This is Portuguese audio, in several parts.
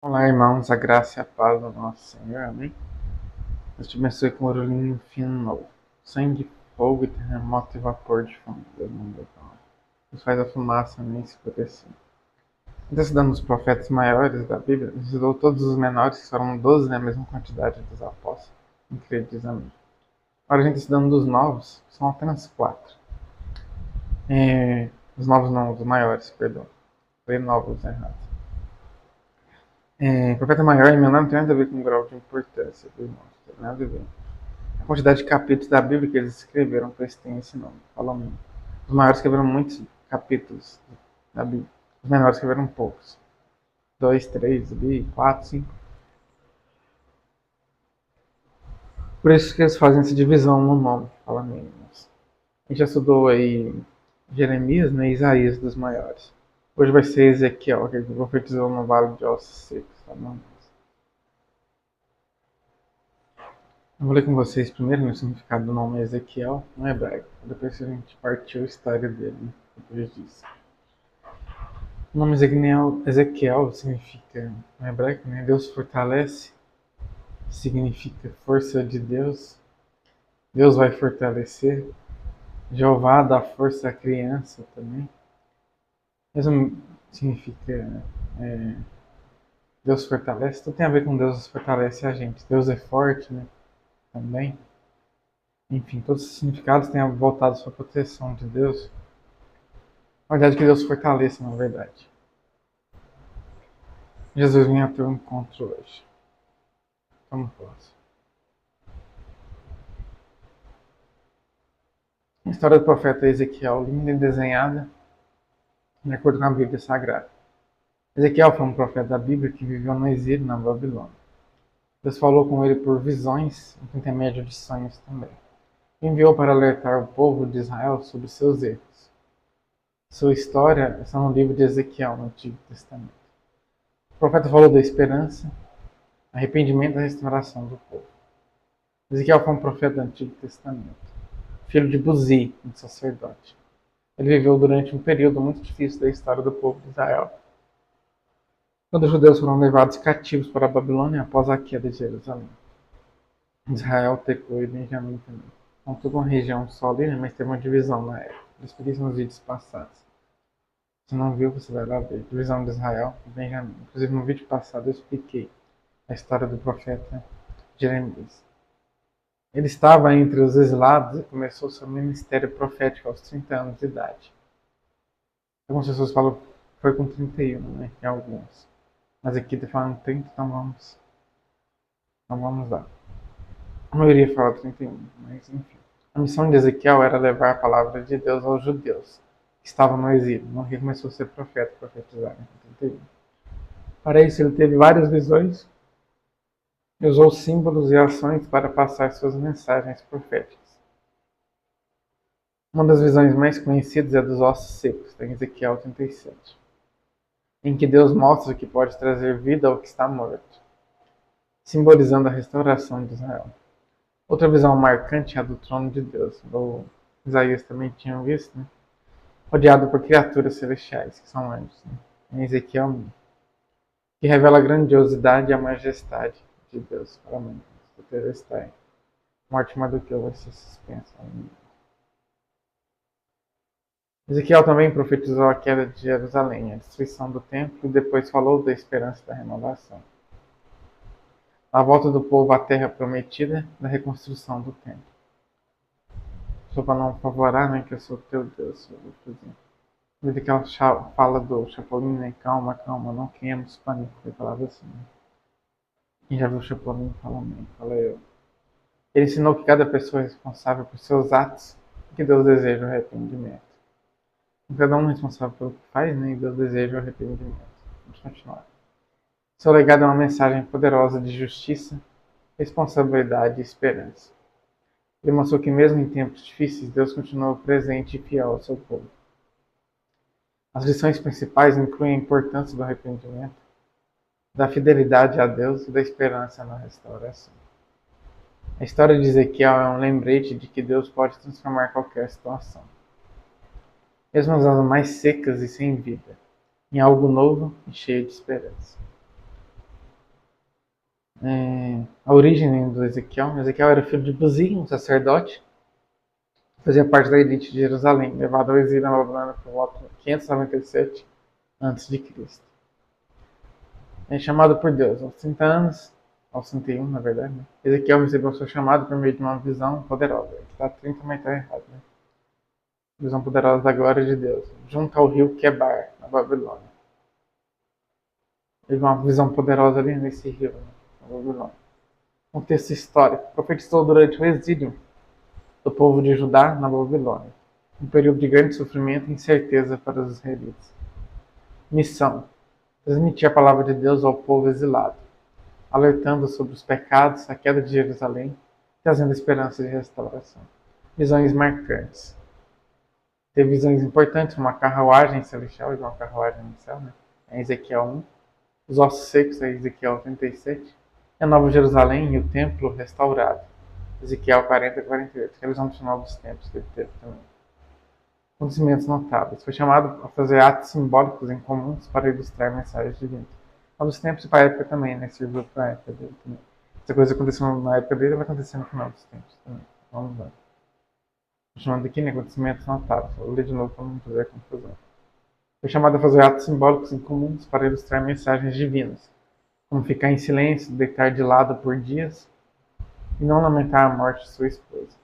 Olá, irmãos, a graça e a paz do nosso Senhor, amém? Deus te abençoe com orulhinho fino novo, sangue, fogo e terremoto e vapor de fundo. Deus não deu palavra. Deus faz a fumaça nem se escurecer. Deus dando os profetas maiores da Bíblia, Deus deu todos os menores, que foram 12 na mesma quantidade dos apóstolos. Incrível, diz amém. Agora a gente está dando dos novos, são apenas 4. Os novos não, os maiores, perdão. Falei novos errados. Profeta maior em meu nome não tem nada a ver com grau de importância, viu, irmãos? Não tem nada a ver. A quantidade de capítulos da Bíblia que eles escreveram para esse tem esse nome. Falam, os maiores escreveram muitos capítulos da Bíblia. Os menores escreveram poucos. 2, 3, 4, 5. Por isso que eles fazem essa divisão no nome. Fala mesmo. A gente já estudou aí Jeremias, né, e Isaías dos maiores. Hoje vai ser Ezequiel, que profetizou no Vale de Ossos Secos. Tá bom? Eu vou ler com vocês primeiro o significado do nome Ezequiel no hebraico. Depois a gente partiu a história dele depois disso. O nome Ezequiel significa, no hebraico, né, Deus fortalece, significa força de Deus, Deus vai fortalecer, Jeová dá força à criança também. Mesmo significa Deus fortalece, tudo tem a ver com Deus fortalece a gente. Deus é forte, né, também. Enfim, todos os significados têm voltado para a proteção de Deus. Na verdade, que Deus fortaleça, na verdade. Jesus vem ao teu encontro hoje. Vamos próximo. A história do profeta Ezequiel, linda e desenhada, de acordo com a Bíblia Sagrada. Ezequiel foi um profeta da Bíblia que viveu no exílio na Babilônia. Deus falou com ele por visões, por intermédio de sonhos também. Enviou para alertar o povo de Israel sobre seus erros. Sua história está no livro de Ezequiel, no Antigo Testamento. O profeta falou da esperança, arrependimento e restauração do povo. Ezequiel foi um profeta do Antigo Testamento, filho de Buzi, um sacerdote. Ele viveu durante um período muito difícil da história do povo de Israel, quando os judeus foram levados cativos para a Babilônia após a queda de Jerusalém. Israel, Tecoa e Benjamim também. São toda uma região só ali, né, mas teve uma divisão na época. Eu expliquei isso nos vídeos passados. Se não viu, você vai lá ver. Divisão de Israel e Benjamim. Inclusive no vídeo passado eu expliquei a história do profeta Jeremias. Ele estava entre os exilados e começou seu ministério profético aos 30 anos de idade. Algumas pessoas falam que foi com 31, né? Em alguns. Mas aqui está falando 30, então vamos lá. A maioria fala 31, mas enfim. A missão de Ezequiel era levar a palavra de Deus aos judeus que estavam no exílio. Não que começou a ser profeta, profetizar em 31. Para isso ele teve várias visões e usou símbolos e ações para passar suas mensagens proféticas. Uma das visões mais conhecidas é dos ossos secos, em Ezequiel 37, em que Deus mostra que pode trazer vida ao que está morto, simbolizando a restauração de Israel. Outra visão marcante é a do trono de Deus. O Isaías também tinha visto, né? Rodeado por criaturas celestiais, que são anjos. Né? Em Ezequiel, que revela a grandiosidade e a majestade de Deus. Para mim, está morte mais do que eu vai ser suspensa. Ezequiel também profetizou a queda de Jerusalém, a destruição do templo, e depois falou da esperança da renovação. A volta do povo à terra prometida, da reconstrução do templo. Só para não favorar, né, que eu sou teu Deus. Ezequiel fala do Chapolin, né, calma, não queimamos pânico, ele falava assim. Né? Quem já viu o Chapolin, fala amém, fala eu. Ele ensinou que cada pessoa é responsável por seus atos e que Deus deseja o arrependimento. Cada um é responsável pelo que faz, né, e Deus deseja o arrependimento. Vamos continuar. Seu legado é uma mensagem poderosa de justiça, responsabilidade e esperança. Ele mostrou que mesmo em tempos difíceis, Deus continuou presente e fiel ao seu povo. As lições principais incluem a importância do arrependimento, da fidelidade a Deus e da esperança na restauração. A história de Ezequiel é um lembrete de que Deus pode transformar qualquer situação, mesmo as mais secas e sem vida, em algo novo e cheio de esperança. A origem do Ezequiel. Ezequiel era filho de Buzi, um sacerdote, fazia parte da elite de Jerusalém, levado ao exílio na Babilônia por volta de 597 a.C. É chamado por Deus aos 30 anos, aos 31, na verdade, né? Ezequiel recebeu seu chamado por meio de uma visão poderosa. Aqui está 30, mas está errado, né? Visão poderosa da glória de Deus, junto ao rio Quebar, na Babilônia. Teve uma visão poderosa ali nesse rio, né? Na Babilônia. Contexto histórico. Profetizou durante o exílio do povo de Judá na Babilônia. Um período de grande sofrimento e incerteza para os israelitas. Missão: transmitir a palavra de Deus ao povo exilado, alertando sobre os pecados, a queda de Jerusalém, trazendo esperança de restauração. Visões marcantes. Teve visões importantes, uma carruagem celestial e uma carruagem no céu, né? Em Ezequiel 1. Os ossos secos, em Ezequiel 37. A Nova Jerusalém e o templo restaurado. Ezequiel 40 e 48. Revisão dos novos tempos que ele teve também. Acontecimentos notáveis. Foi chamado a fazer atos simbólicos em comuns para ilustrar mensagens divinas. Novos tempos para a época também, né? Serviu para a época dele também. Essa coisa aconteceu na época dele vai acontecer no final dos tempos também. Vamos lá. Estou chamando aqui, né? Acontecimentos notáveis. Vou ler de novo para não fazer confusão. Foi chamado a fazer atos simbólicos em comuns para ilustrar mensagens divinas, como ficar em silêncio, deitar de lado por dias e não lamentar a morte de sua esposa.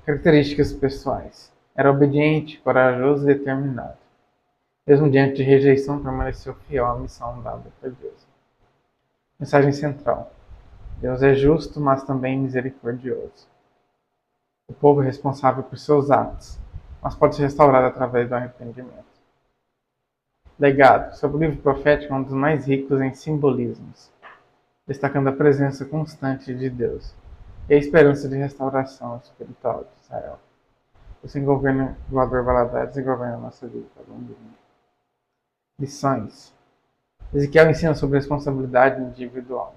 Características pessoais. Era obediente, corajoso e determinado. Mesmo diante de rejeição, permaneceu fiel à missão dada por Deus. Mensagem central. Deus é justo, mas também misericordioso. O povo é responsável por seus atos, mas pode ser restaurado através do arrependimento. Legado. Sobre o livro profético é um dos mais ricos em simbolismos, destacando a presença constante de Deus e a esperança de restauração espiritual de Israel. Assim governa o Valor Valadares e governa a nossa vida. Tá bom? Lições. Ezequiel ensina sobre responsabilidade individual,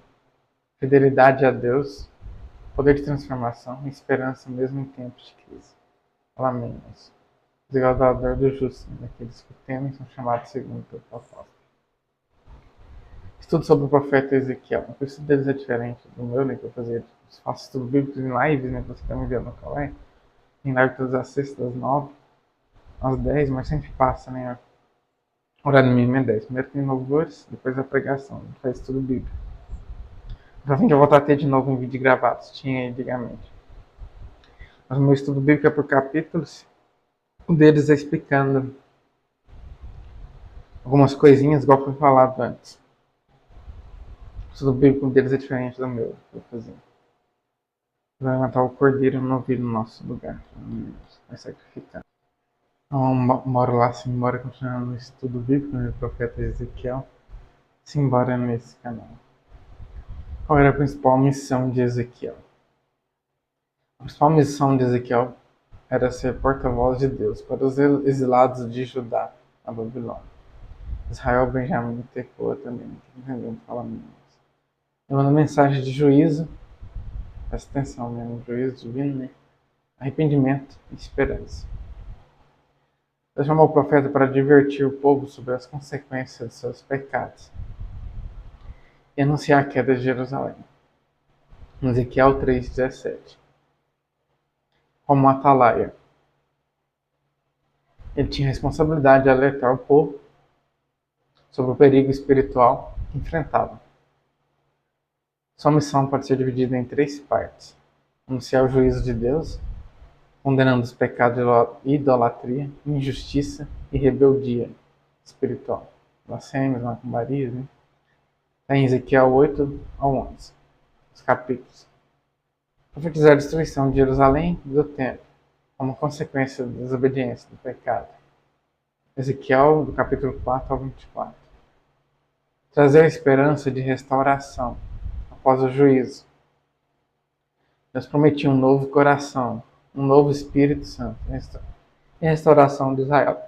fidelidade a Deus, poder de transformação e esperança mesmo em tempos de crise. Lamemos. O exaltador do justo, daqueles que temem, são chamados segundo o propósito. Estudo sobre o profeta Ezequiel. O estudo deles é diferente do meu, né, que eu fazia. Faço estudo bíblico em lives, né, que você está me vendo no canal. Em live todas as sextas, às 9, às 10, mas sempre passa, né? O horário mínimo é 10. Primeiro tem louvores, depois a pregação. A gente faz estudo bíblico. Pra frente eu vou voltar a ter de novo um vídeo gravado, tinha antigamente. Mas o meu estudo bíblico é por capítulos. Um deles é explicando algumas coisinhas, igual foi falado antes. O estudo bíblico deles é diferente do meu, que eu fazia. Vai matar o cordeiro no novilho no nosso lugar. Vai sacrificar. Então, moro lá, simbora continuando no estudo bíblico do profeta Ezequiel. Simbora nesse canal. Qual era a principal missão de Ezequiel? A principal missão de Ezequiel era ser porta-voz de Deus para os exilados de Judá, na Babilônia. Israel, Benjamim e Tecoa também, entendendo falar menos. Ele manda mensagem de juízo, presta atenção mesmo, juízo divino, né? Arrependimento e esperança. Deus chamou o profeta para advertir o povo sobre as consequências de seus pecados e anunciar a queda de Jerusalém. Em Ezequiel 3,17. Como atalaia. Ele tinha a responsabilidade de alertar o povo sobre o perigo espiritual que enfrentava. Sua missão pode ser dividida em 3 partes: anunciar o juízo de Deus, condenando os pecados de idolatria, injustiça e rebeldia espiritual. Blasfêmias, macumbarias, né? Está em Ezequiel 8 ao 11, os capítulos. Profetizar a destruição de Jerusalém e do templo, como consequência da desobediência, do pecado. Ezequiel, do capítulo 4 ao 24. Trazer a esperança de restauração após o juízo. Deus prometia um novo coração, um novo Espírito Santo e restauração de Israel.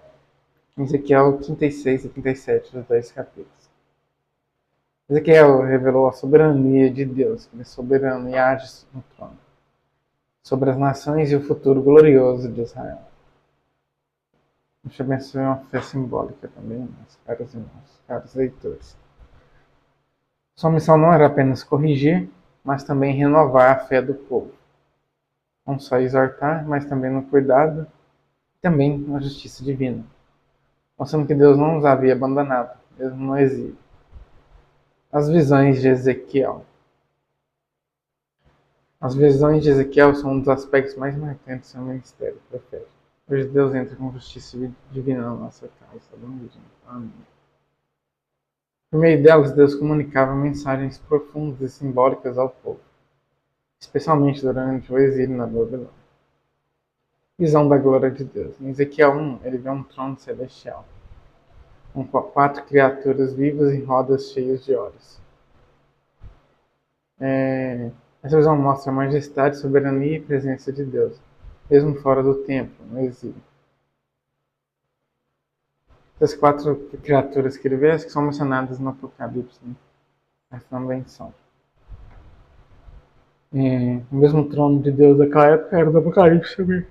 Ezequiel 36 e 37, dos 10 capítulos. Ezequiel revelou a soberania de Deus, que ele é soberano e age no trono, sobre as nações e o futuro glorioso de Israel. Deus te abençoe uma fé simbólica também, meus caros irmãos, caros leitores. Sua missão não era apenas corrigir, mas também renovar a fé do povo. Não só exortar, mas também no cuidado e também na justiça divina. Mostrando que Deus não os havia abandonado, mesmo no exílio. As visões de Ezequiel. As visões de Ezequiel são um dos aspectos mais marcantes do seu ministério profético. Hoje Deus entra com justiça divina na nossa casa. Amém. Por meio delas, Deus comunicava mensagens profundas e simbólicas ao povo, especialmente durante o exílio na Babilônia. Visão da glória de Deus. Em Ezequiel 1, ele vê um trono celestial, com 4 criaturas vivas em rodas cheias de olhos. Essa visão mostra a majestade, soberania e presença de Deus, mesmo fora do templo, no exílio. Essas 4 criaturas que ele vê, que são mencionadas no Apocalipse, né? Mas também são. O mesmo trono de Deus daquela época era do Apocalipse também.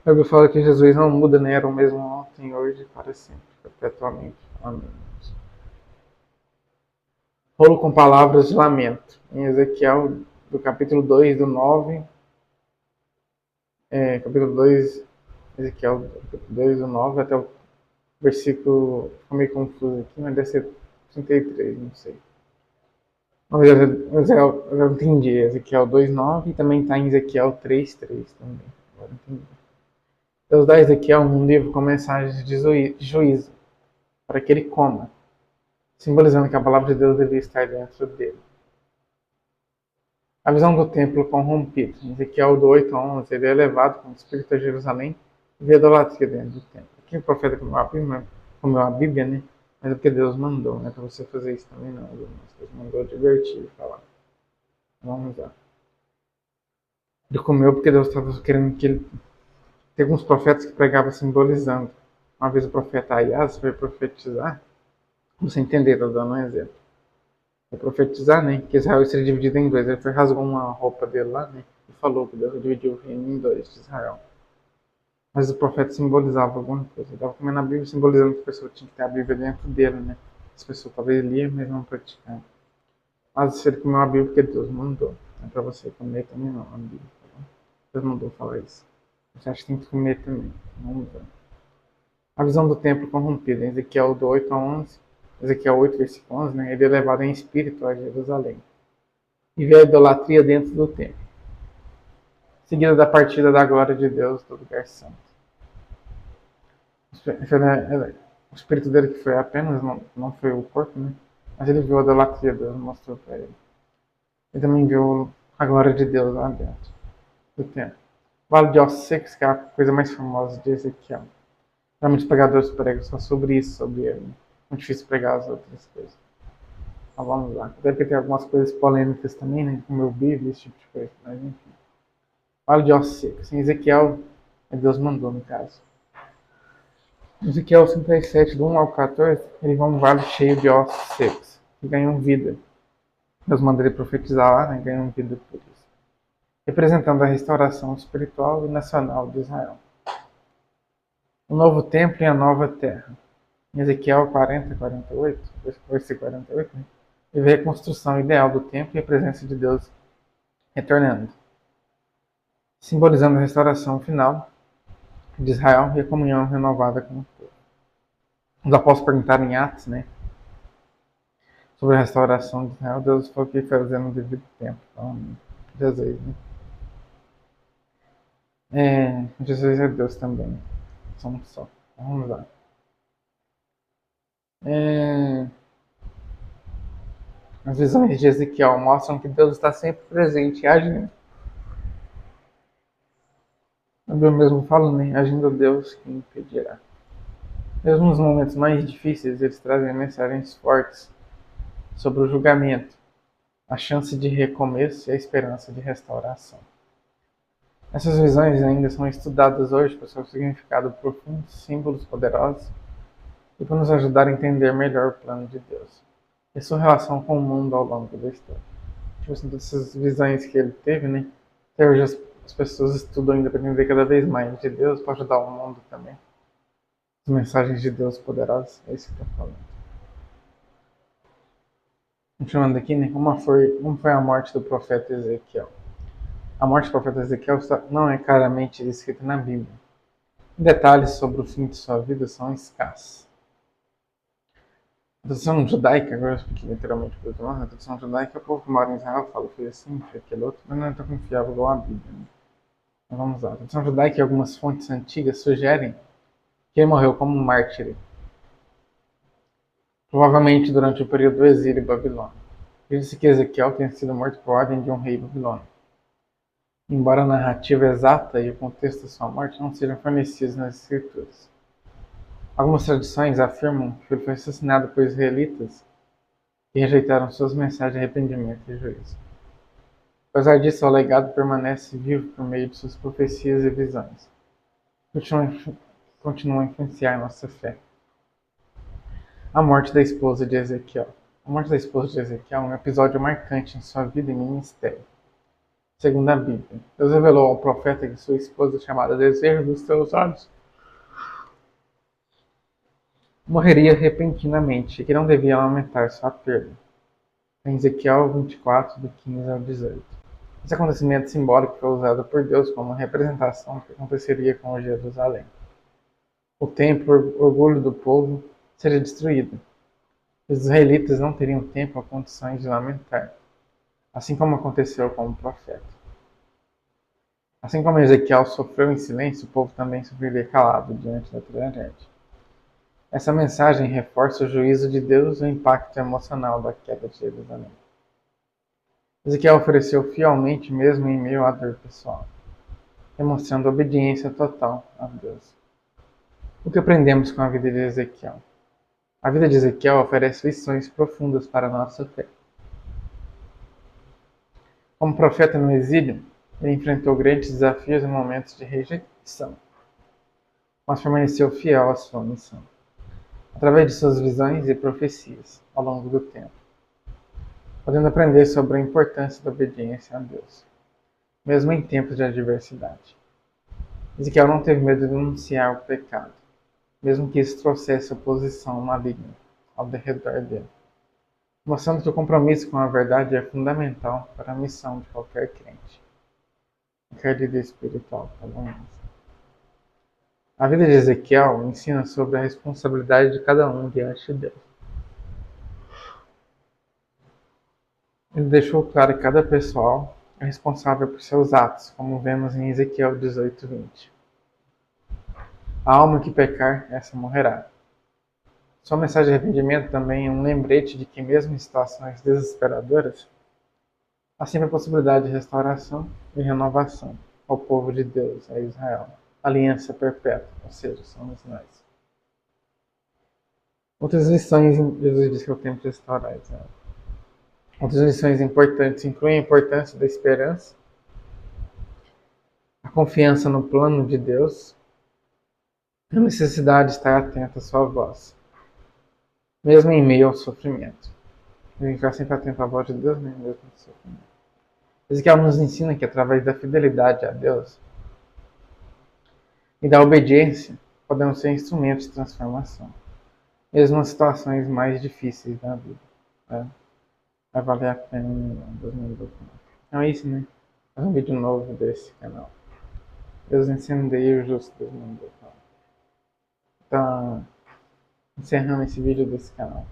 A Bíblia fala que Jesus não muda, né? Era o mesmo ontem, hoje e para sempre, perpetuamente. Amém. Rolo com palavras de lamento. Em Ezequiel, do capítulo 2, do 9. Capítulo 2, Ezequiel, do capítulo 2, do 9 até o versículo. Ficou meio confuso aqui, mas deve ser 33, não sei. Mas eu entendi. Ezequiel 2:9 e também está em Ezequiel 3:3 também. Agora entendi. Deus dá a Ezequiel um livro com mensagens de juízo, para que ele coma, simbolizando que a palavra de Deus devia estar dentro dele. A visão do templo corrompido. Em Ezequiel do 8:11, ele é levado com o espírito a Jerusalém e vê idolatria dentro do templo. Aqui o profeta comeu a Bíblia, né? Mas é porque Deus mandou, não é para você fazer isso também não, Deus mandou divertir e falar. Vamos lá. Ele comeu porque Deus estava querendo que ele... Tem alguns profetas que pregavam simbolizando. Uma vez o profeta Aias foi profetizar, você entender, estou dando um exemplo. Foi profetizar, né, que Israel seria dividido em 2. Ele foi, rasgou uma roupa dele lá, né, e falou que Deus dividiu o reino em 2 de Israel. Mas o profeta simbolizava alguma coisa. Ele estava comendo a Bíblia, simbolizando que a pessoa tinha que ter a Bíblia dentro dele, né. As pessoas talvez liam, mas não praticavam. Mas se ele comeu a Bíblia porque Deus mandou. Não é para você comer também não, a Bíblia. Tá? Deus mandou falar isso. Você acha que tem que comer também. Vamos ver. A visão do templo corrompido. Em Ezequiel do 8:11. Ezequiel 8, versículo 11, né, ele é levado em espírito a Jerusalém e vê a idolatria dentro do templo, seguida da partida da glória de Deus do lugar santo. O espírito dele que foi apenas, não foi o corpo, né, mas ele viu a idolatria, Deus mostrou para ele. Ele também viu a glória de Deus lá dentro do templo. O Vale de Ossos Secos, que é a coisa mais famosa de Ezequiel. Realmente os pregadores pregam só sobre isso, sobre ele. Né? Muito difícil pregar as outras coisas. Então vamos lá. Até porque tem algumas coisas polêmicas também, né? Como o Bíblia, esse tipo de coisa. Mas enfim. Vale de ossos secos. Em Ezequiel, Deus mandou no caso. Em Ezequiel 57, do 1 ao 14, ele vai um vale cheio de ossos secos, que ganham vida. Deus manda ele profetizar lá, né? Ganham vida por isso. Representando a restauração espiritual e nacional de Israel. O novo templo e a nova terra. Em Ezequiel 48, versículo 48, né? Ele vê a construção ideal do templo e a presença de Deus retornando, simbolizando a restauração final de Israel e a comunhão renovada com o povo. Os apóstolos perguntaram em Atos, né, sobre a restauração de Israel. Deus falou que ia fazer no devido tempo. Então, Jesus, né? Jesus é Deus também. Somos só. Vamos lá. As visões de Ezequiel mostram que Deus está sempre presente e agindo. A Bíblia mesmo fala, né? Agindo Deus, quem impedirá. Mesmo nos momentos mais difíceis, eles trazem mensagens fortes sobre o julgamento, a chance de recomeço e a esperança de restauração. Essas visões ainda são estudadas hoje por seu significado profundo, símbolos poderosos e para nos ajudar a entender melhor o plano de Deus e sua relação com o mundo ao longo da história. Tipo assim, todas essas visões que ele teve, né? Até hoje as pessoas estudam ainda para entender cada vez mais de Deus, para ajudar o mundo também. As mensagens de Deus poderosas, é isso que eu estou falando. Continuando aqui, né? Como foi a morte do profeta Ezequiel? A morte do profeta Ezequiel não é claramente descrita na Bíblia. Detalhes sobre o fim de sua vida são escassos. A tradição judaica, agora eu expliquei literalmente para os irmãos, a tradição judaica, o povo que mora em Israel fala, foi assim, foi aquele outro, mas não é tão confiável igual a Bíblia. Né? Então vamos lá. A tradição judaica e algumas fontes antigas sugerem que ele morreu como um mártir, provavelmente durante o período do exílio babilônico. Diz-se que Ezequiel tenha sido morto por ordem de um rei babilônico. Embora a narrativa exata e o contexto da sua morte não sejam fornecidos nas escrituras. Algumas tradições afirmam que ele foi assassinado por israelitas que rejeitaram suas mensagens de arrependimento e juízo. Apesar disso, o legado permanece vivo por meio de suas profecias e visões. Continua a influenciar nossa fé. A morte da esposa de Ezequiel. A morte da esposa de Ezequiel é um episódio marcante em sua vida e ministério. Segundo a Bíblia, Deus revelou ao profeta que sua esposa, chamada Desejo dos seus olhos, morreria repentinamente e que não devia lamentar sua perda. Em Ezequiel 24, do 15 ao 18. Esse acontecimento simbólico foi usado por Deus como representação do que aconteceria com Jerusalém. O templo, o orgulho do povo, seria destruído. Os israelitas não teriam tempo ou condições de lamentar, assim como aconteceu com o profeta. Assim como Ezequiel sofreu em silêncio, o povo também sofreria calado diante da tragédia. Essa mensagem reforça o juízo de Deus e o impacto emocional da queda de Jerusalém. Ezequiel ofereceu fielmente mesmo em meio à dor pessoal, demonstrando obediência total a Deus. O que aprendemos com a vida de Ezequiel? A vida de Ezequiel oferece lições profundas para a nossa fé. Como profeta no exílio, ele enfrentou grandes desafios e momentos de rejeição, mas permaneceu fiel à sua missão, através de suas visões e profecias ao longo do tempo, podendo aprender sobre a importância da obediência a Deus, mesmo em tempos de adversidade. Ezequiel não teve medo de denunciar o pecado, mesmo que isso trouxesse oposição maligna ao redor dele, mostrando que o compromisso com a verdade é fundamental para a missão de qualquer crente, qualquer líder espiritual, pelo menos. A vida de Ezequiel ensina sobre a responsabilidade de cada um diante de Deus. Ele deixou claro que cada pessoal é responsável por seus atos, como vemos em Ezequiel 18:20. A alma que pecar, essa morrerá. Sua mensagem de arrependimento também é um lembrete de que, mesmo em situações desesperadoras, há sempre a possibilidade de restauração e renovação ao povo de Deus, a Israel. Aliança perpétua, ou seja, somos nós. Outras lições, Jesus disse que é o tempo de restaurar Israel. Outras lições importantes incluem a importância da esperança, a confiança no plano de Deus e a necessidade de estar atento à sua voz, mesmo em meio ao sofrimento. A gente ficar sempre atento à voz de Deus, mesmo no sofrimento. Ezequiel nos ensina que, através da fidelidade a Deus e da obediência, podemos ser instrumentos de transformação, mesmo nas situações mais difíceis da vida. Né? Vai valer a pena Deus me ajude. Então é isso, né? Fazer um vídeo novo desse canal. Deus incendeia o justo, Deus me ajude. Então, encerrando esse vídeo desse canal.